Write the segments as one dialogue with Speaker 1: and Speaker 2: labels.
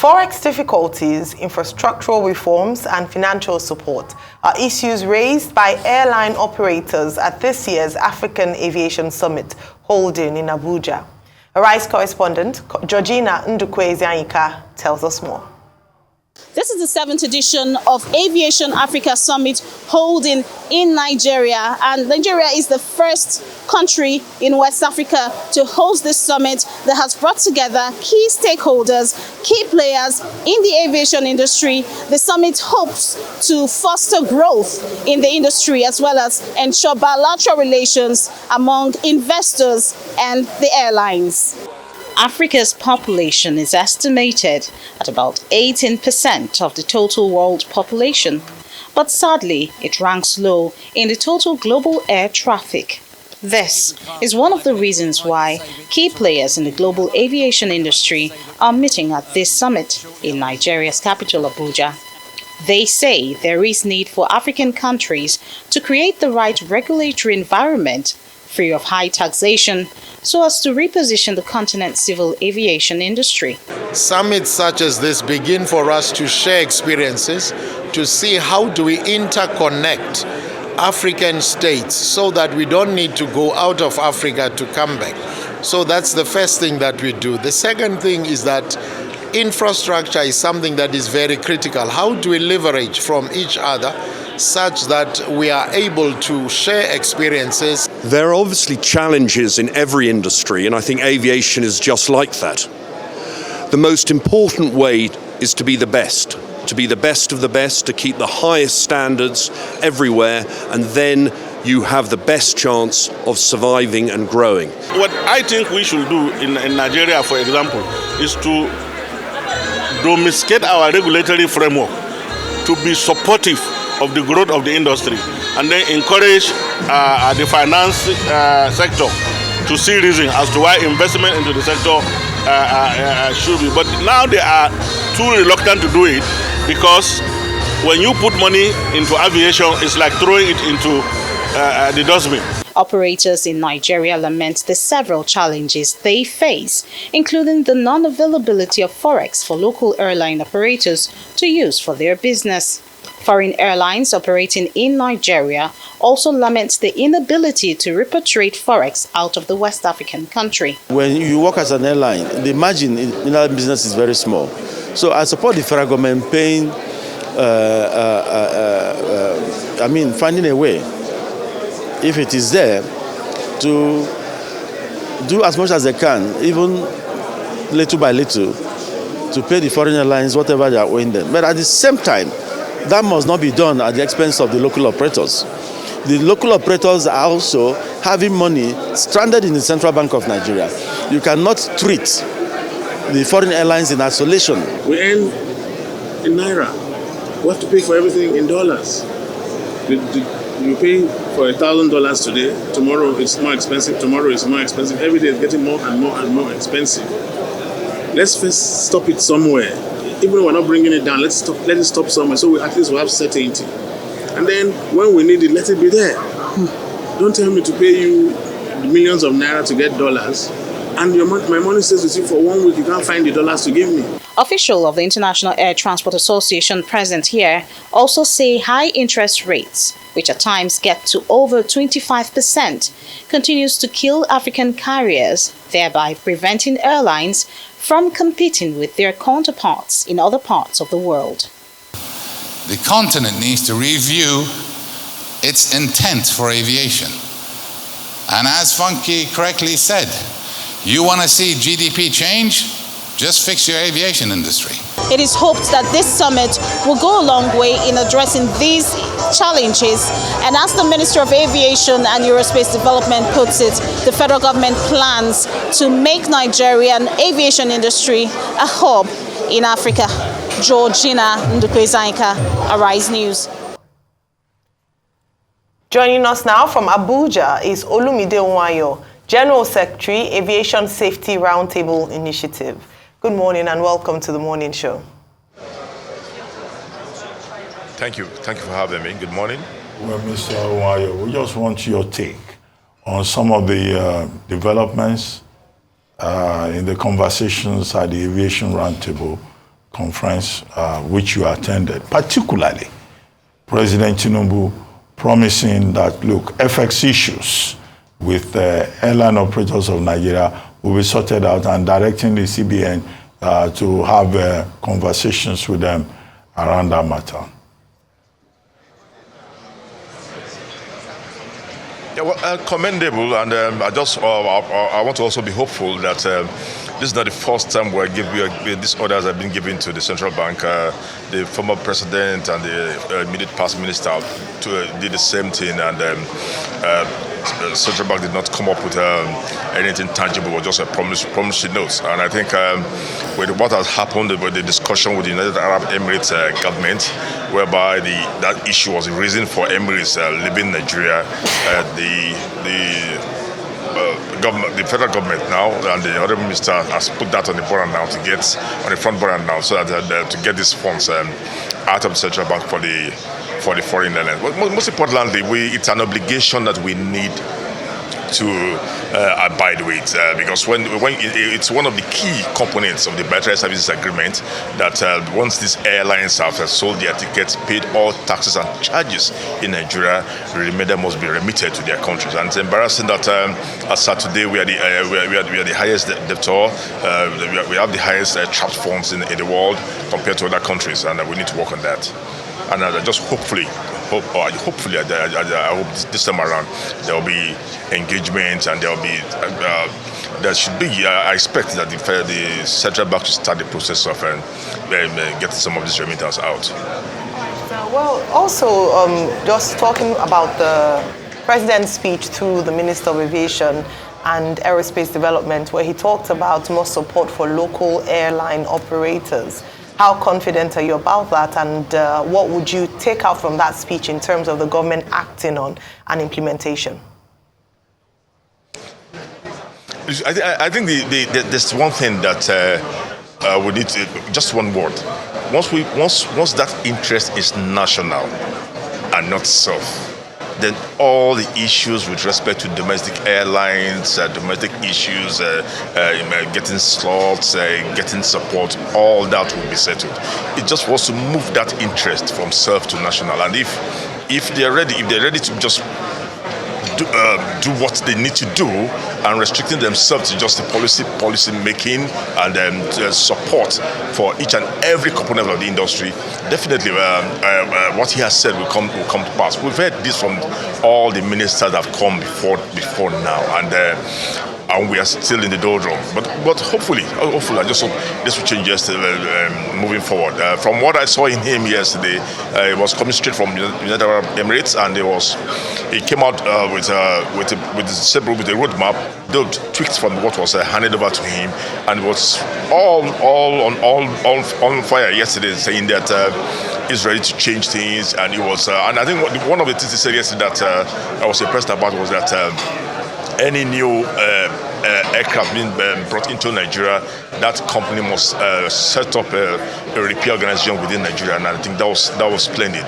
Speaker 1: Forex difficulties, infrastructural reforms, and financial support are issues raised by airline operators at this year's African Aviation Summit holding in Abuja. Arise correspondent Georgina Ndukwe-Zianyika tells us more.
Speaker 2: This is the 7th edition of Aviation Africa Summit holding in Nigeria, and Nigeria is the first country in West Africa to host this summit that has brought together key stakeholders, key players in the aviation industry. The summit hopes to foster growth in the industry as well as ensure bilateral relations among investors and the airlines. Africa's population is estimated at about 18% of the total world population, but sadly, it ranks low in the total global air traffic. This is one of the reasons why key players in the global aviation industry are meeting at this summit in Nigeria's capital, Abuja. They say there is need for African countries to create the right regulatory environment free of high taxation, so as to reposition the continent's civil aviation industry.
Speaker 3: Summits such as this begin for us to share experiences, to see how do we interconnect African states so that we don't need to go out of Africa to come back. So that's the first thing that we do. The second thing is that infrastructure is something that is very critical. How do we leverage from each other such that we are able to share experiences?
Speaker 4: There are obviously challenges in every industry, and I think aviation is just like that. The most important way is to be the best of the best, to keep the highest standards everywhere, and then you have the best chance of surviving and growing.
Speaker 5: What I think we should do in Nigeria, for example, is to domesticate our regulatory framework to be supportive of the growth of the industry, and then encourage the finance sector to see reason as to why investment into the sector should be. But now they are too reluctant to do it, because when you put money into aviation, it's like throwing it into the dustbin.
Speaker 2: Operators in Nigeria lament the several challenges they face, including the non-availability of Forex for local airline operators to use for their business. Foreign airlines operating in Nigeria also lament the inability to repatriate Forex out of the West African country.
Speaker 6: When you work as an airline, the margin in our business is very small. So I support the federal government paying, finding a way, if it is there, to do as much as they can, even little by little, to pay the foreign airlines whatever they are owing them. But at the same time, that must not be done at the expense of the local operators. The local operators are also having money stranded in the Central Bank of Nigeria. You cannot treat the foreign airlines in isolation.
Speaker 7: We earn in Naira. We have to pay for everything in dollars. You pay for $1,000 today, tomorrow it's more expensive, tomorrow it's more expensive. Every day it's getting more and more and more expensive. Let's first stop it somewhere. Even if we're not bringing it down, let it stop somewhere, so at least we have certainty. And then when we need it, let it be there. Don't tell me to pay you millions of naira to get dollars, and my money stays with you for 1 week, you can't find the dollars to give me.
Speaker 2: Officials of the International Air Transport Association present here also say high interest rates, which at times get to over 25%, continues to kill African carriers, thereby preventing airlines from competing with their counterparts in other parts of the world.
Speaker 8: The continent needs to review its intent for aviation. And as Funky correctly said, you want to see GDP change? Just fix your aviation industry.
Speaker 2: It is hoped that this summit will go a long way in addressing these challenges. And as the Minister of Aviation and Aerospace Development puts it, the federal government plans to make Nigerian aviation industry a hub in Africa. Georgina Ndukwe-Zianyika, Arise News.
Speaker 1: Joining us now from Abuja is Olumide Ohunayo, General Secretary, Aviation Safety Roundtable Initiative. Good morning and welcome to the morning show.
Speaker 9: Thank you for having me. Good morning.
Speaker 10: Well, Mr. Ohunayo, we just want your take on some of the developments in the conversations at the Aviation Roundtable conference which you attended, particularly President Tinubu promising that, look, FX issues with airline operators of Nigeria will be sorted out, and directing the CBN to have conversations with them around that matter.
Speaker 9: Yeah, well, commendable, and I want to also be hopeful that this is not the first time these orders have been given to the central bank. The former president and the immediate past minister did the same thing, and the central bank did not come up with anything tangible, or just a promissory notes. And I think with what has happened with the discussion with the United Arab Emirates government, whereby that issue was the reason for Emirates leaving Nigeria, the federal government now and the other minister has put that on the border now, on the front border now, so that to get these funds out of the central bank for the foreign airlines. But most importantly, it's an obligation that we need to abide with, because when it's one of the key components of the bilateral services agreement that once these airlines have sold their tickets, paid all taxes and charges in Nigeria, the remainder must be remitted to their countries. And it's embarrassing that as of today we are the highest debtor. We have the highest trapped funds in the world compared to other countries, and we need to work on that. And I just hopefully, I hope this time around there will be engagement, and there should be. I expect that the central bank should start the process of getting some of these remittance out.
Speaker 1: Well, also just talking about the president's speech through the Minister of Aviation and Aerospace Development, where he talked about more support for local airline operators. How confident are you about that, and what would you take out from that speech in terms of the government acting on and implementation?
Speaker 9: I think there's one thing that we need to, just one word. Once that interest is national and not self, then all the issues with respect to domestic airlines, domestic issues, getting slots, getting support, all that will be settled. It just wants to move that interest from self to national. And if they're ready to just do what they need to do, and restricting themselves to just the policy making and support for each and every component of the industry, definitely what he has said will come to pass. We've heard this from all the ministers that have come before now, and we are still in the doldrums. But hopefully, I just hope this will change moving forward. From what I saw in him yesterday, it was coming straight from the United Arab Emirates, and he came out with a roadmap, tweaked from what was handed over to him, and it was all on fire yesterday, saying that he's ready to change things, and it was. And I think one of the things he said yesterday that I was impressed about was that any new aircraft being brought into Nigeria, that company must set up a repair organization within Nigeria, and I think that was splendid.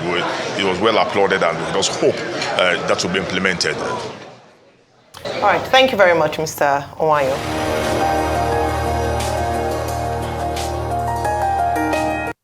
Speaker 9: It was well applauded, and we just hope that will be implemented.
Speaker 1: All right, thank you very much, Mr. Ohunayo.